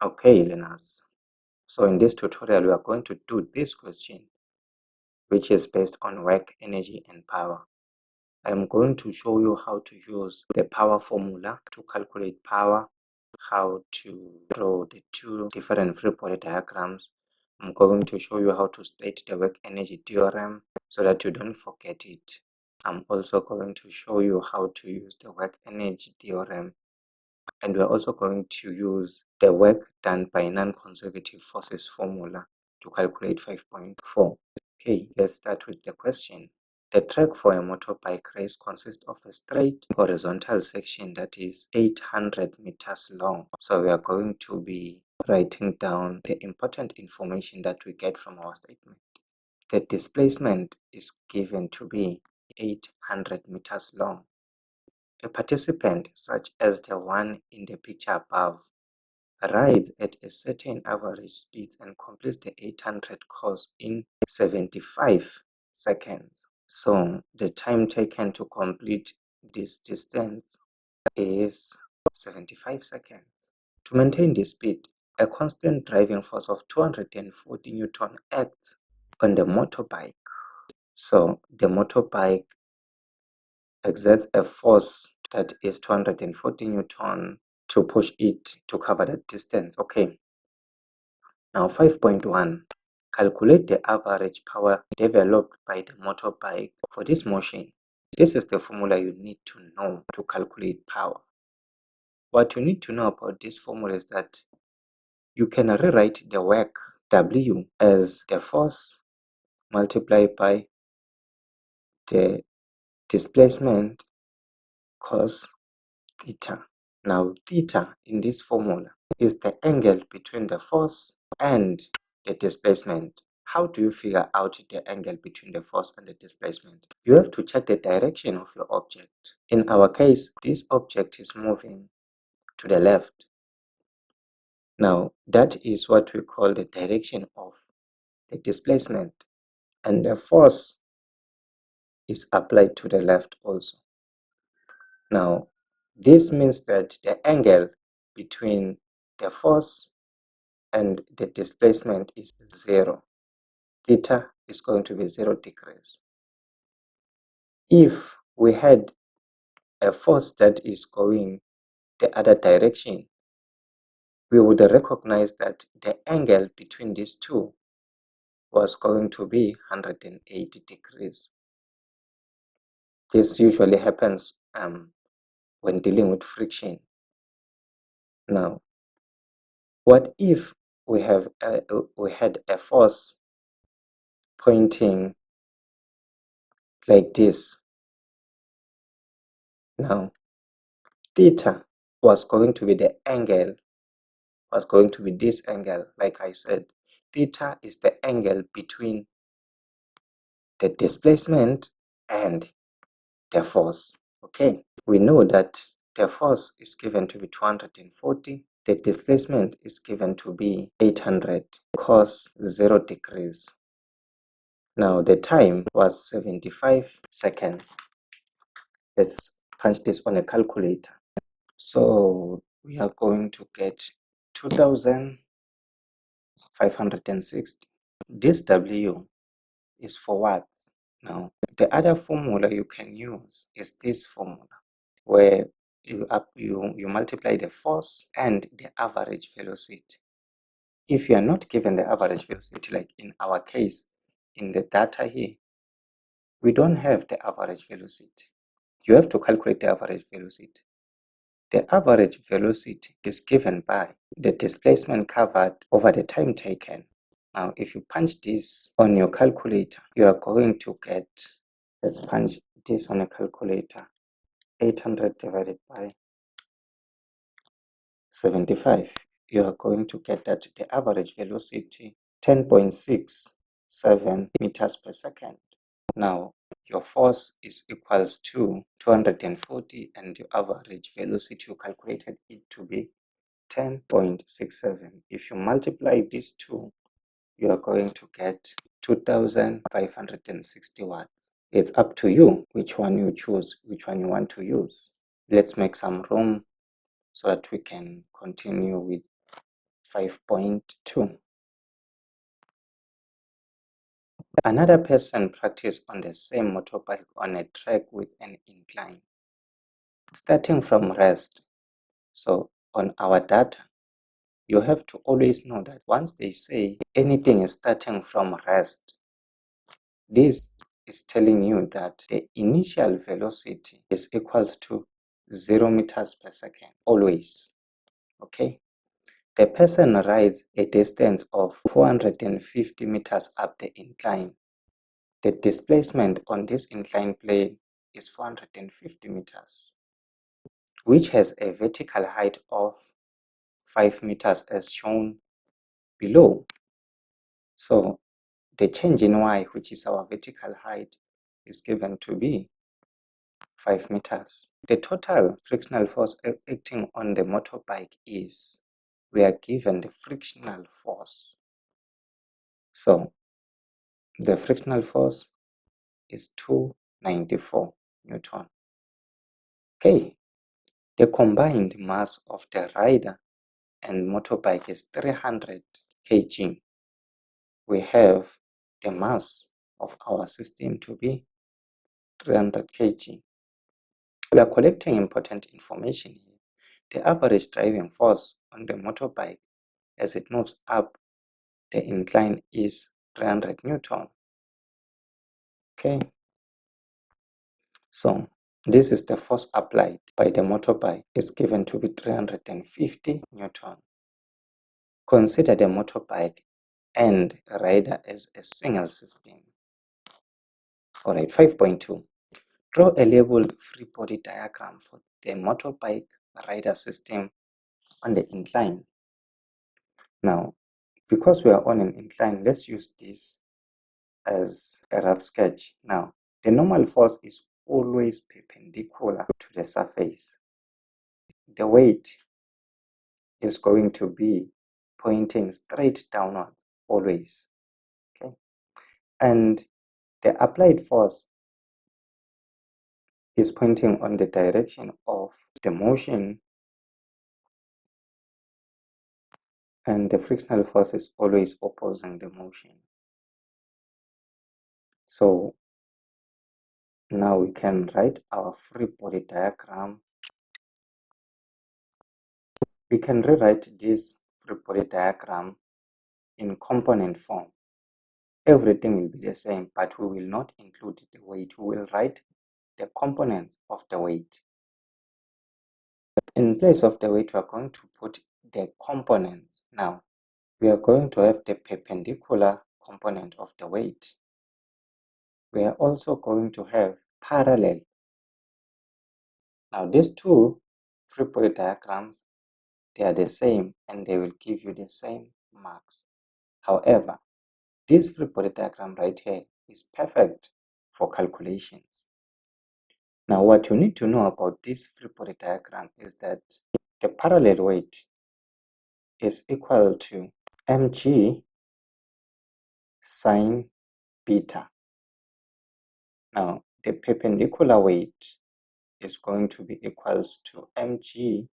Okay, learners. So in this tutorial, we are going to do this question, which is based on work, energy, and power. I'm going to show you how to use the power formula to calculate power, how to draw the two different free body diagrams. I'm going to show you how to state the work energy theorem so that you don't forget it. I'm also going to show you how to use the work energy theorem, and we're also going to use the work done by non-conservative forces formula to calculate 5.4. Okay, let's start with the question. The track for a motorbike race consists of a straight horizontal section that is 800 meters long. So we are going to be writing down the important information that we get from our statement. The displacement is given to be 800 meters long. A participant, such as the one in the picture above, rides at a certain average speed and completes the 800 course in 75 seconds. So the time taken to complete this distance is 75 seconds. To maintain this speed, a constant driving force of 240 Newton acts on the motorbike. So the motorbike exerts a force that is 240 Newton to push it to cover that distance. Okay. Now 5.1. Calculate the average power developed by the motorbike for this motion. This is the formula you need to know to calculate power. What you need to know about this formula is that you can rewrite the work W as the force multiplied by the displacement cos theta. Now theta in this formula is the angle between the force and the displacement. How do you figure out the angle between the force and the displacement? You have to check the direction of your object. In our case, this object is moving to the left. Now, that is what we call the direction of the displacement, and the force is applied to the left also. Now, this means that the angle between the force and the displacement is 0. Theta is going to be 0 degrees. If we had a force that is going the other direction, we would recognize that the angle between these two was going to be 180 degrees. This usually happens when dealing with friction. Now, what if we had a force pointing like this? Now, theta was going to be the angle, was going to be this angle. Like I said, theta is the angle between the displacement and the force. Okay, we know that the force is given to be 240, the displacement is given to be 800 cos 0 degrees. Now the time was 75 seconds. Let's punch this on a calculator. So we are going to get 2560. This W is for watts. Now the other formula you can use is this formula, where you multiply the force and the average velocity. If you are not given the average velocity, like in our case, in the data here, we don't have the average velocity. You have to calculate the average velocity. The average velocity is given by the displacement covered over the time taken. Now, if you punch this on your calculator, you are going to get, let's punch this on a calculator, 800 divided by 75. You are going to get that the average velocity 10.67 meters per second. Now, your force is equals to 240 and your average velocity you calculated it to be 10.67. If you multiply these two, you are going to get 2560 watts. It's up to you which one you choose, which one you want to use. Let's make some room so that we can continue with 5.2. Another person practiced on the same motorbike on a track with an incline. Starting from rest. So on our data, you have to always know that once they say anything is starting from rest, this is telling you that the initial velocity is equals to 0 meters per second, always. Okay. The person rides a distance of 450 meters up the incline. The displacement on this inclined plane is 450 meters, which has a vertical height of 5 meters as shown below. So the change in y, which is our vertical height, is given to be 5 meters. The total frictional force acting on the motorbike is, we are given the frictional force. So the frictional force is 294 Newton. Okay, the combined mass of the rider and motorbike is 300 kg. We have the mass of our system to be 300 kg. We are collecting important information here. The average driving force on the motorbike as it moves up the incline is 300 Newton. Okay, so this is the force applied by the motorbike is given to be 350 Newton. Consider the motorbike and rider as a single system. Alright, 5.2. Draw a labeled free body diagram for the motorbike rider system on the incline. Now, because we are on an incline, let's use this as a rough sketch. Now, the normal force is always perpendicular to the surface. The weight is going to be pointing straight downward always. Okay, and the applied force is pointing on the direction of the motion, and the frictional force is always opposing the motion. So now we can write our free body diagram. We can rewrite this free body diagram in component form. Everything will be the same, but we will not include the weight. We will write the components of the weight. In place of the weight, we are going to put the components. Now, we are going to have the perpendicular component of the weight. We are also going to have parallel. Now, these two free body diagrams, they are the same and they will give you the same marks. However, this free body diagram right here is perfect for calculations. Now, what you need to know about this free body diagram is that the parallel weight is equal to mg sine beta. Now, the perpendicular weight is going to be equals to mg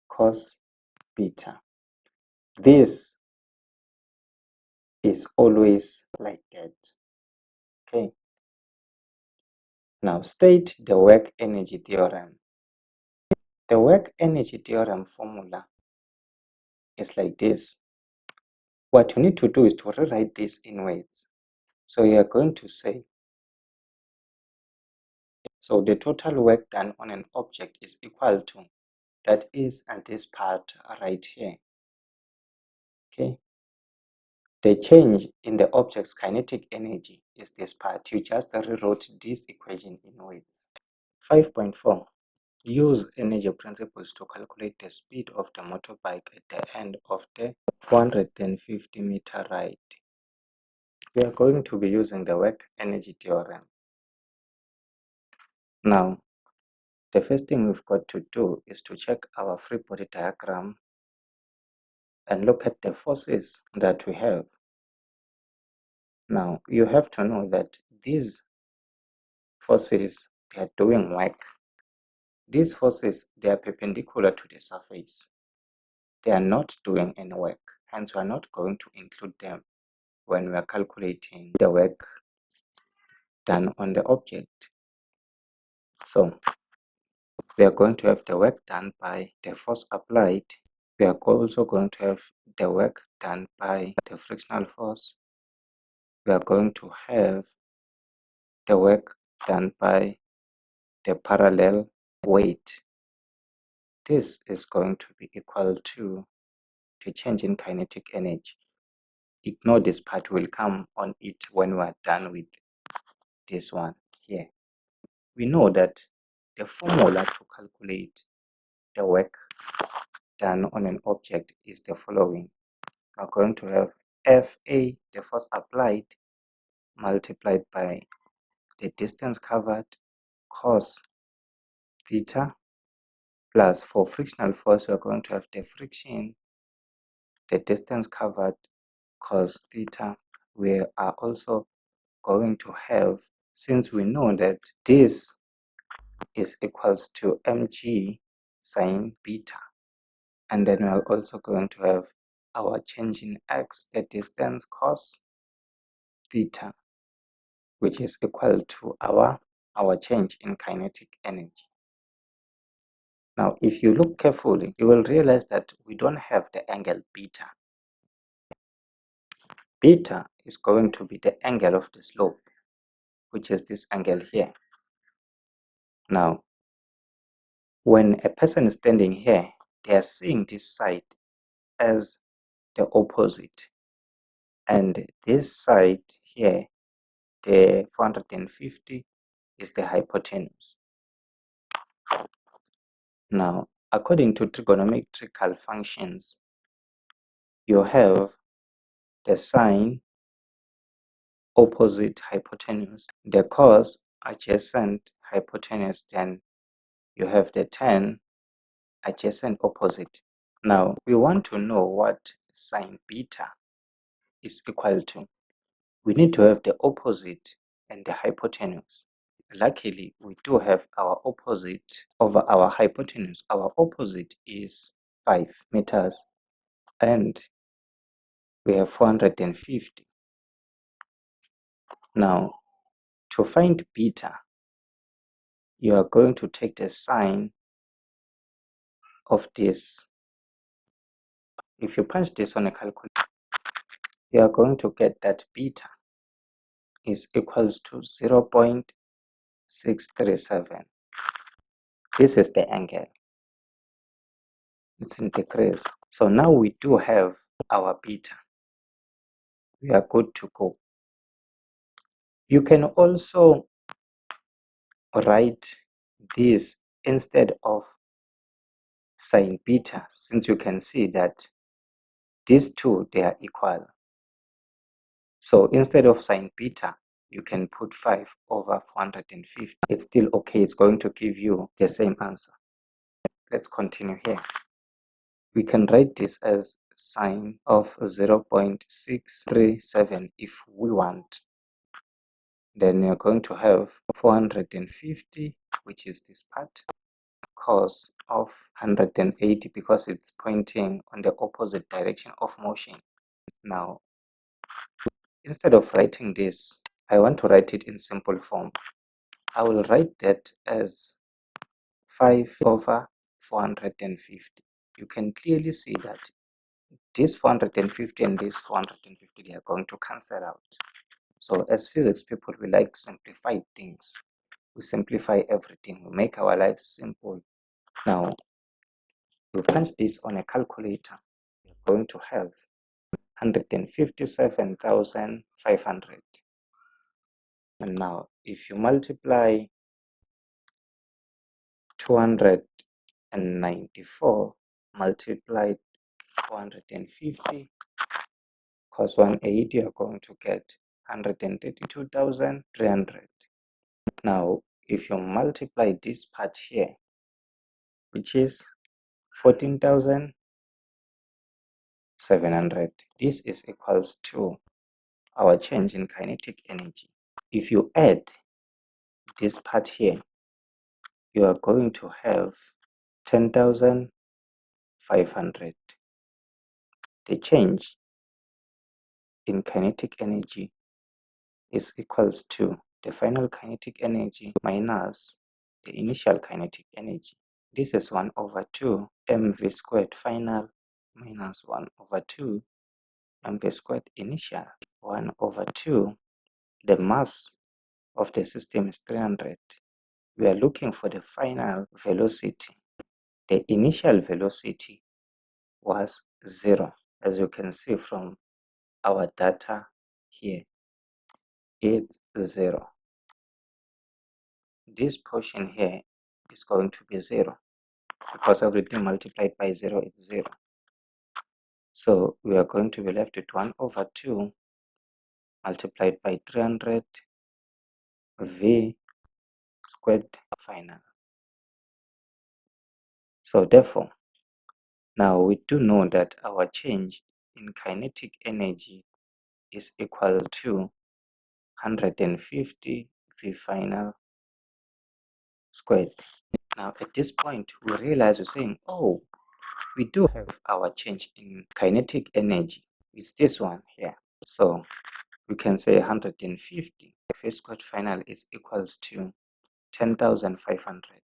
cos beta. This is always like that. Okay. Now, state the work energy theorem. The work energy theorem formula is like this. What you need to do is to rewrite this in words. So you are going to say, so the total work done on an object is equal to, that is at this part right here. Okay. The change in the object's kinetic energy is this part. You just rewrote this equation in words. 5.4. Use energy principles to calculate the speed of the motorbike at the end of the 450-meter ride. We are going to be using the work energy theorem. Now, the first thing we've got to do is to check our free body diagram and look at the forces that we have. Now, you have to know that these forces, they are doing work. These forces, they are perpendicular to the surface. they are not doing any work, hence we are not going to include them when we are calculating the work done on the object. So we are going to have the work done by the force applied. We are also going to have the work done by the frictional force. We are going to have the work done by the parallel weight. This is going to be equal to the change in kinetic energy. Ignore this part, will come on it when we are done with this one here. We know that the formula to calculate the work done on an object is the following. We are going to have Fa, the force applied, multiplied by the distance covered cos theta, plus for frictional force we are going to have the friction, the distance covered cos theta. We are also going to have, since we know that this is equals to mg sine beta, and then we are also going to have our change in x, the distance cos theta, which is equal to our change in kinetic energy. Now, if you look carefully, you will realize that we don't have the angle beta. Beta is going to be the angle of the slope, which is this angle here. Now, when a person is standing here, they are seeing this side as the opposite, and this side here, the 450, is the hypotenuse. Now, according to trigonometrical functions, you have the sine opposite hypotenuse, the cos adjacent hypotenuse, then you have the tan adjacent opposite. Now, we want to know what sine beta is equal to. We need to have the opposite and the hypotenuse. Luckily, we do have our opposite over our hypotenuse. Our opposite is 5 meters and we have 450. Now, to find beta, you are going to take the sine of this. If you punch this on a calculator, you are going to get that beta is equals to 0.637. This is the angle. It's in degrees. So now we do have our beta. We are good to go. You can also write this instead of sine beta, since you can see that these two, they are equal. So instead of sine beta, you can put 5 over 450. It's still okay. It's going to give you the same answer. Let's continue here. We can write this as sine of 0.637 if we want. Then you're going to have 450, which is this part, cos of 180, because it's pointing on the opposite direction of motion. Now, instead of writing this, I want to write it in simple form. I will write that as 5 over 450. You can clearly see that this 450 and this 450, they are going to cancel out. So as physics people, we like simplified things. We simplify everything. We make our lives simple. Now, we punch this on a calculator. We're going to have 157,500. And now, if you multiply 294 multiplied 450 cos 180, you're going to get 132,300. Now, if you multiply this part here, which is 14,700, this is equals to our change in kinetic energy. If you add this part here, you are going to have 10,500. the change in kinetic energy is equals to the final kinetic energy minus the initial kinetic energy. This is 1 over 2 mv squared final minus 1 over 2 mv squared initial. 1 over 2, the mass of the system is 300. We are looking for the final velocity. The initial velocity was 0, as you can see from our data here. It's 0. This portion here is going to be 0 because everything multiplied by 0 is 0. So we are going to be left with 1 over 2 multiplied by 300 v squared final. So therefore, now we do know that our change in kinetic energy is equal to 150 v final squared. Now at this point, we realize we're saying, oh, we do have our change in kinetic energy. It's this one here. So we can say 150 v squared final is equals to 10,500.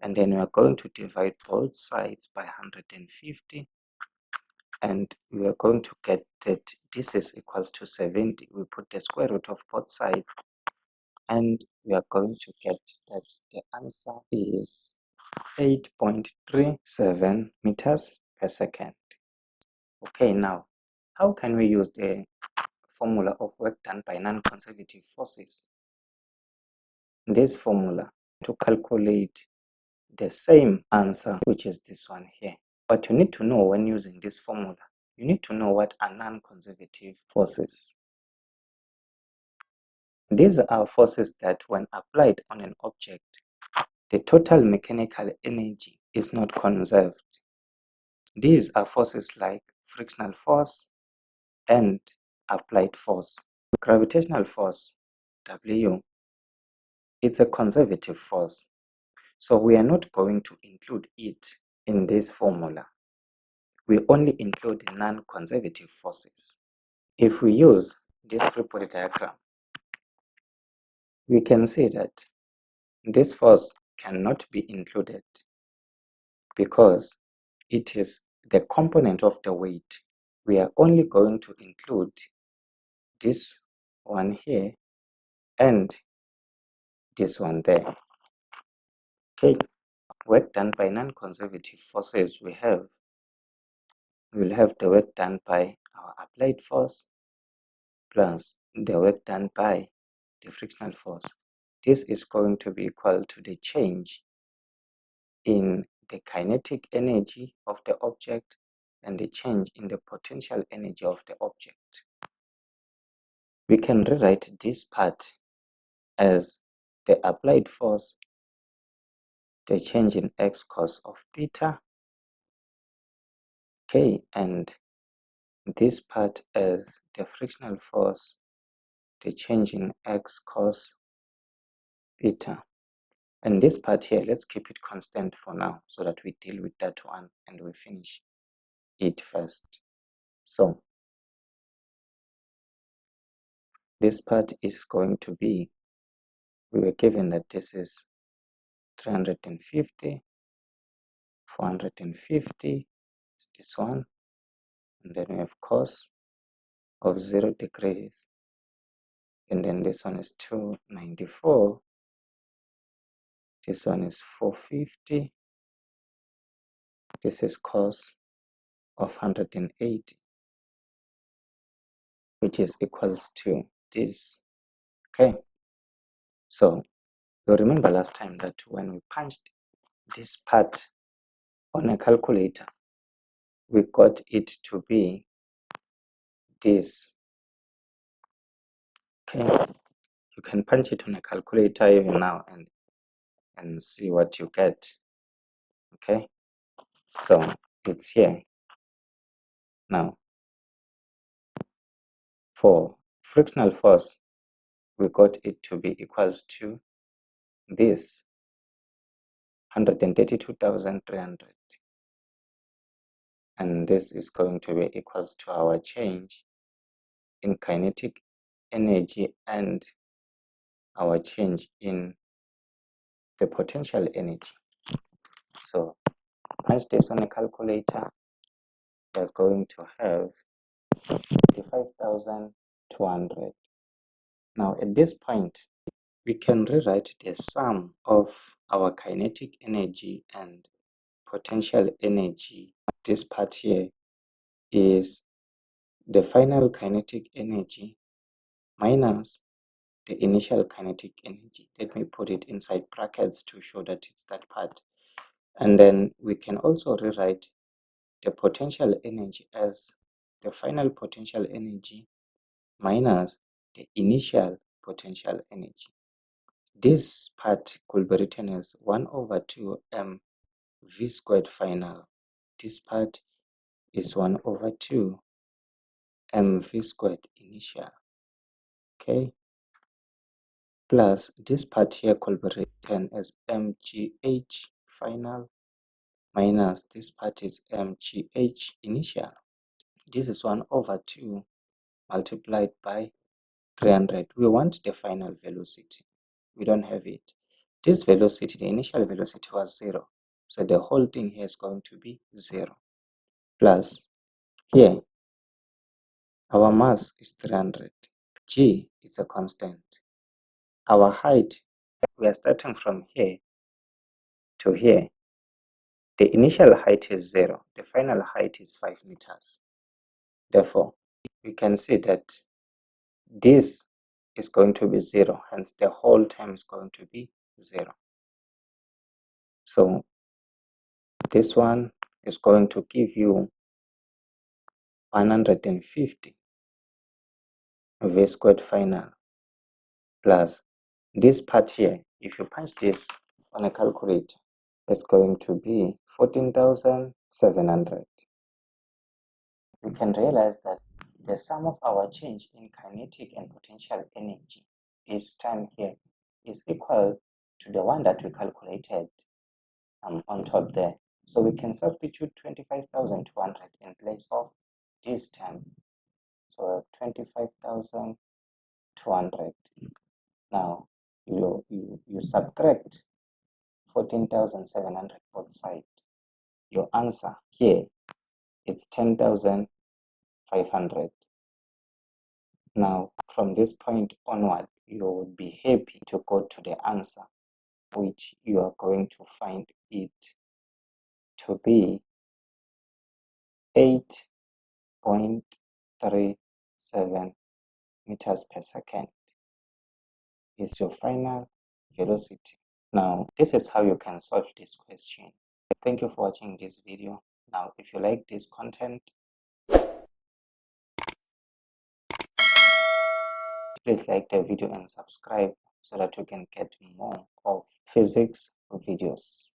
And then we are going to divide both sides by 150. And we are going to get that this is equals to 70. We put the square root of both sides. And we are going to get that the answer is 8.37 meters per second. Okay, now, how can we use the formula of work done by non-conservative forces? This formula to calculate the same answer, which is this one here. But you need to know when using this formula, you need to know what are non-conservative forces. These are forces that when applied on an object, the total mechanical energy is not conserved. These are forces like frictional force and applied force. Gravitational force, W, it's a conservative force. So we are not going to include it in this formula. We only include non-conservative forces. If we use this free body diagram, we can see that this force cannot be included because it is the component of the weight. We are only going to include this one here and this one there. Okay, work done by non-conservative forces we will have the work done by our applied force plus the work done by the frictional force. This is going to be equal to the change in the kinetic energy of the object and the change in the potential energy of the object. We can rewrite this part as the applied force, the change in x cos of theta, okay, and this part as the frictional force, the change in x cos theta. And this part here, let's keep it constant for now so that we deal with that one and we finish it first. So this part is going to be, we were given that this is 350, 450 is this one, and then we have cos of 0 degrees, and then this one is 294, this one is 450, this is cos of 180, which is equals to this. Okay, so you remember last time that when we punched this part on a calculator, we got it to be this. Okay, you can punch it on a calculator even now and see what you get. Okay, so it's here. Now, for frictional force, we got it to be equals to this 132,300. and this is going to be equals to our change in kinetic energy and our change in the potential energy. So punch this on a calculator. We're going to have 25,200. Now at this point, we can rewrite the sum of our kinetic energy and potential energy. This part here is the final kinetic energy minus the initial kinetic energy. Let me put it inside brackets to show that it's that part. And then we can also rewrite the potential energy as the final potential energy minus the initial potential energy. This part could be written as 1 over 2 m v squared final. This part is 1 over 2 m v squared initial. Okay, plus this part here could be written as mgh final minus this part is mgh initial. This is 1 over 2 multiplied by 300. We want the final velocity. We don't have it. This velocity, the initial velocity was 0. So the whole thing here is going to be 0. Plus here, our mass is 300. G is a constant. Our height, we are starting from here to here. The initial height is 0. The final height is 5 meters. Therefore, we can see that this is going to be 0. Hence, the whole time is going to be 0. So, this one is going to give you 150 v squared final plus this part here. If you punch this on a calculator, it's going to be 14,700. We can realize that the sum of our change in kinetic and potential energy this time here is equal to the one that we calculated on top there. So we can substitute 25,200 in place of this term. So 25,200. Now you subtract 14,700 both sides. Your answer here is 10,500. Now from this point onward, you will be happy to go to the answer, which you are going to find it to be 8.37 meters per second is your final velocity. Now, this is how you can solve this question. Thank you for watching this video. Now, if you like this content, please like the video and subscribe so that you can get more of physics videos.